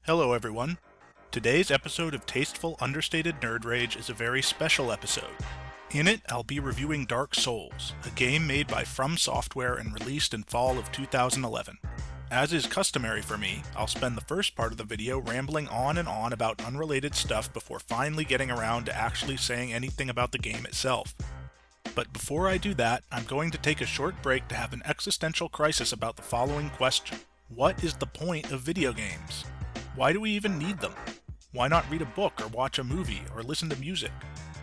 Hello everyone. Today's episode of Tasteful, Understated Nerdrage is a very special episode. In it, I'll be reviewing Dark Souls, a game made by From Software and released in fall of 2011. As is customary for me, I'll spend the first part of the video rambling on and on about unrelated stuff before finally getting around to actually saying anything about the game itself. But before I do that, I'm going to take a short break to have an existential crisis about the following question. What is the point of video games? Why do we even need them? Why not read a book or watch a movie or listen to music?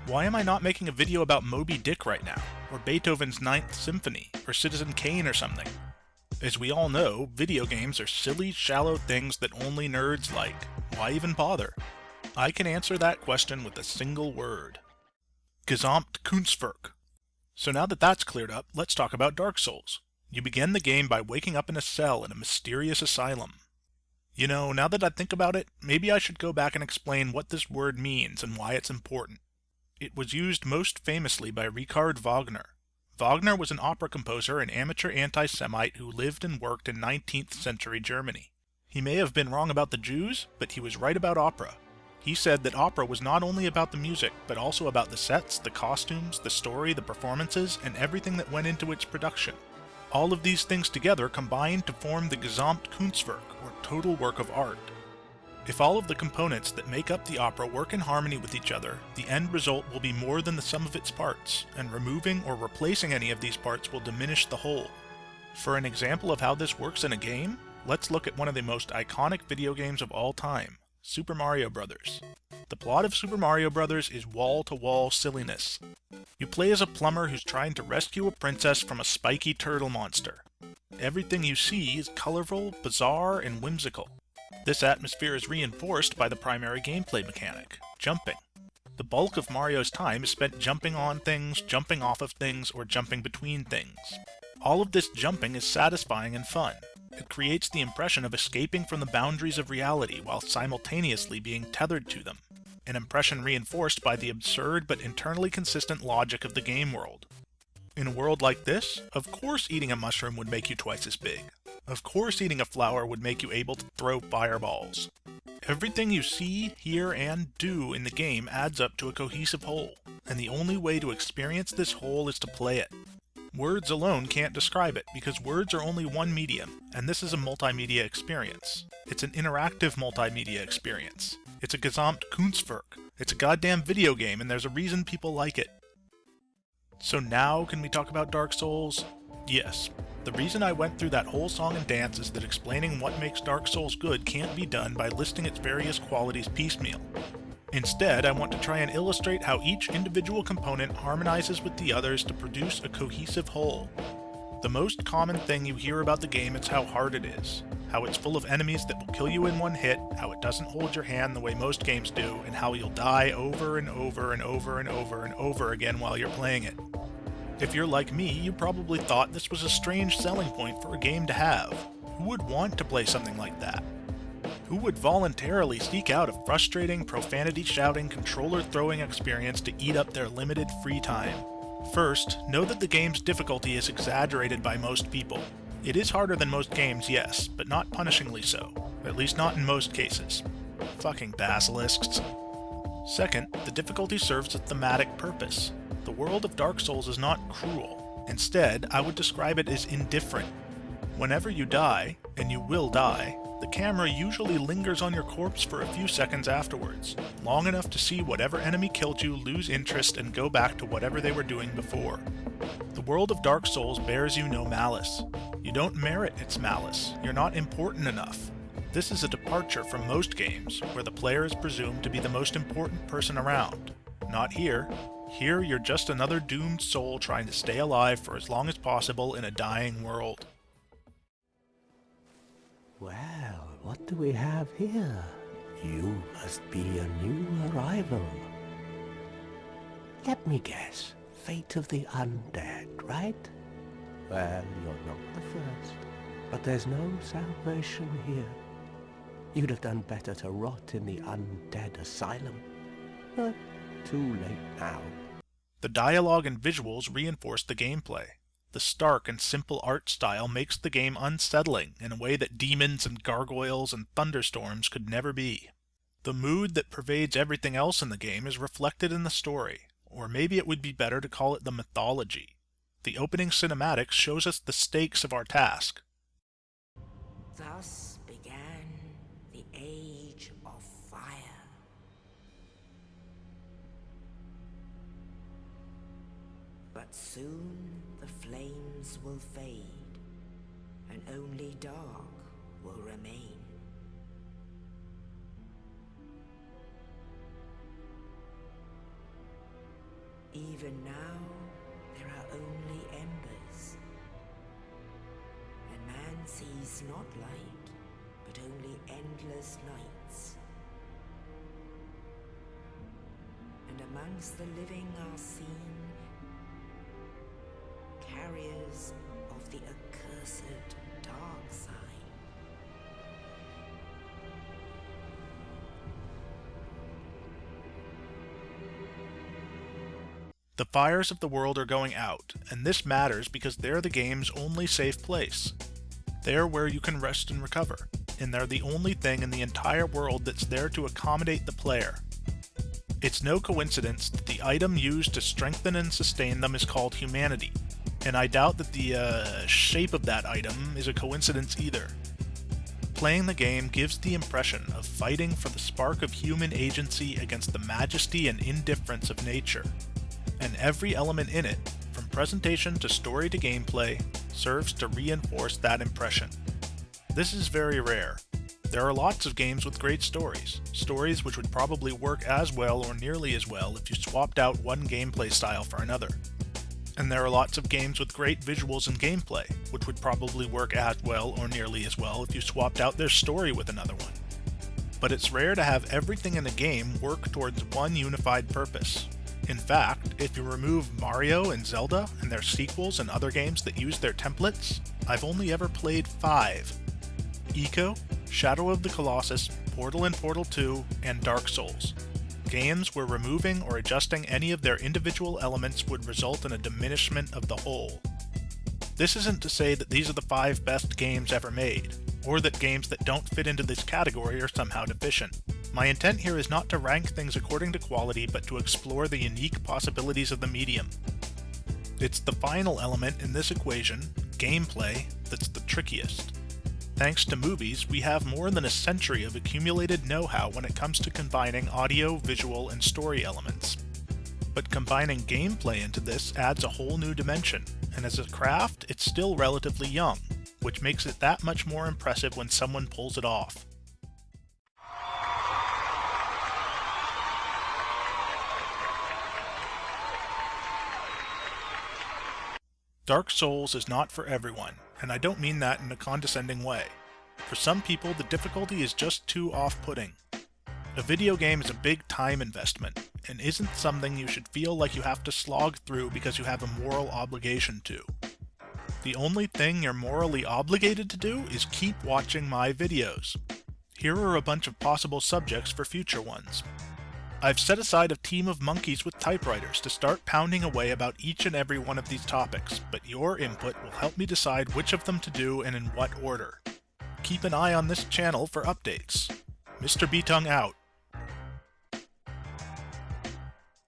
Why am I not making a video about Moby Dick right now, or Beethoven's Ninth Symphony, or Citizen Kane or something? As we all know, video games are silly, shallow things that only nerds like. Why even bother? I can answer that question with a single word. Gesamtkunstwerk. So now that that's cleared up, let's talk about Dark Souls. You begin the game by waking up in a cell in a mysterious asylum. You know, now that I think about it, maybe I should go back and explain what this word means and why it's important. It was used most famously by Richard Wagner. Wagner was an opera composer and amateur anti-Semite who lived and worked in 19th century Germany. He may have been wrong about the Jews, but he was right about opera. He said that opera was not only about the music, but also about the sets, the costumes, the story, the performances, and everything that went into its production. All of these things together combined to form the Gesamtkunstwerk, or total work of art. If all of the components that make up the opera work in harmony with each other, the end result will be more than the sum of its parts, and removing or replacing any of these parts will diminish the whole. For an example of how this works in a game, let's look at one of the most iconic video games of all time, Super Mario Bros. The plot of Super Mario Bros. Is wall-to-wall silliness. You play as a plumber who's trying to rescue a princess from a spiky turtle monster. Everything you see is colorful, bizarre, and whimsical. This atmosphere is reinforced by the primary gameplay mechanic, jumping. The bulk of Mario's time is spent jumping on things, jumping off of things, or jumping between things. All of this jumping is satisfying and fun. It creates the impression of escaping from the boundaries of reality while simultaneously being tethered to them, an impression reinforced by the absurd but internally consistent logic of the game world. In a world like this, of course eating a mushroom would make you twice as big. Of course eating a flower would make you able to throw fireballs. Everything you see, hear, and do in the game adds up to a cohesive whole, and the only way to experience this whole is to play it. Words alone can't describe it, because words are only one medium, and this is a multimedia experience. It's an interactive multimedia experience. It's a Gesamtkunstwerk. It's a goddamn video game, and there's a reason people like it. So now, can we talk about Dark Souls? Yes. The reason I went through that whole song and dance is that explaining what makes Dark Souls good can't be done by listing its various qualities piecemeal. Instead, I want to try and illustrate how each individual component harmonizes with the others to produce a cohesive whole. The most common thing you hear about the game is how hard it is, how it's full of enemies that will kill you in one hit, how it doesn't hold your hand the way most games do, and how you'll die over and over and over and over and over again while you're playing it. If you're like me, you probably thought this was a strange selling point for a game to have. Who would want to play something like that? Who would voluntarily seek out a frustrating, profanity-shouting, controller-throwing experience to eat up their limited free time? First, know that the game's difficulty is exaggerated by most people. It is harder than most games, yes, but not punishingly so. At least not in most cases. Fucking basilisks. Second, the difficulty serves a thematic purpose. The world of Dark Souls is not cruel. Instead, I would describe it as indifferent. Whenever you die, and you will die, the camera usually lingers on your corpse for a few seconds afterwards, long enough to see whatever enemy killed you lose interest and go back to whatever they were doing before. The world of Dark Souls bears you no malice. You don't merit its malice. You're not important enough. This is a departure from most games, where the player is presumed to be the most important person around. Not here. Here you're just another doomed soul trying to stay alive for as long as possible in a dying world. Well, what do we have here? You must be a new arrival. Let me guess. Fate of the undead, right? Well, you're not the first. But there's no salvation here. You'd have done better to rot in the Undead Asylum. But too late now. The dialogue and visuals reinforce the gameplay. The stark and simple art style makes the game unsettling in a way that demons and gargoyles and thunderstorms could never be. The mood that pervades everything else in the game is reflected in the story, or maybe it would be better to call it the mythology. The opening cinematics shows us the stakes of our task. Thus began the Age of Fire. But soon the flames will fade, and only dark will remain. Even now, there are only embers, and man sees not light, but only endless nights. And amongst the living are seen carriers of the accursed dark side. The fires of the world are going out, and this matters because they're the game's only safe place. They're where you can rest and recover, and they're the only thing in the entire world that's there to accommodate the player. It's no coincidence that the item used to strengthen and sustain them is called humanity, and I doubt that the shape of that item is a coincidence either. Playing the game gives the impression of fighting for the spark of human agency against the majesty and indifference of nature. And every element in it, from presentation to story to gameplay, serves to reinforce that impression. This is very rare. There are lots of games with great stories, stories which would probably work as well or nearly as well if you swapped out one gameplay style for another. And there are lots of games with great visuals and gameplay, which would probably work as well or nearly as well if you swapped out their story with another one. But it's rare to have everything in a game work towards one unified purpose. In fact, if you remove Mario and Zelda and their sequels and other games that use their templates, I've only ever played 5. Ico, Shadow of the Colossus, Portal and Portal 2, and Dark Souls. Games where removing or adjusting any of their individual elements would result in a diminishment of the whole. This isn't to say that these are the 5 best games ever made, or that games that don't fit into this category are somehow deficient. My intent here is not to rank things according to quality, but to explore the unique possibilities of the medium. It's the final element in this equation, gameplay, that's the trickiest. Thanks to movies, we have more than a century of accumulated know-how when it comes to combining audio, visual, and story elements. But combining gameplay into this adds a whole new dimension, and as a craft, it's still relatively young, which makes it that much more impressive when someone pulls it off. Dark Souls is not for everyone, and I don't mean that in a condescending way. For some people, the difficulty is just too off-putting. A video game is a big time investment, and isn't something you should feel like you have to slog through because you have a moral obligation to. The only thing you're morally obligated to do is keep watching my videos. Here are a bunch of possible subjects for future ones. I've set aside a team of monkeys with typewriters to start pounding away about each and every one of these topics, but your input will help me decide which of them to do and in what order. Keep an eye on this channel for updates. Mr. B-Tongue out.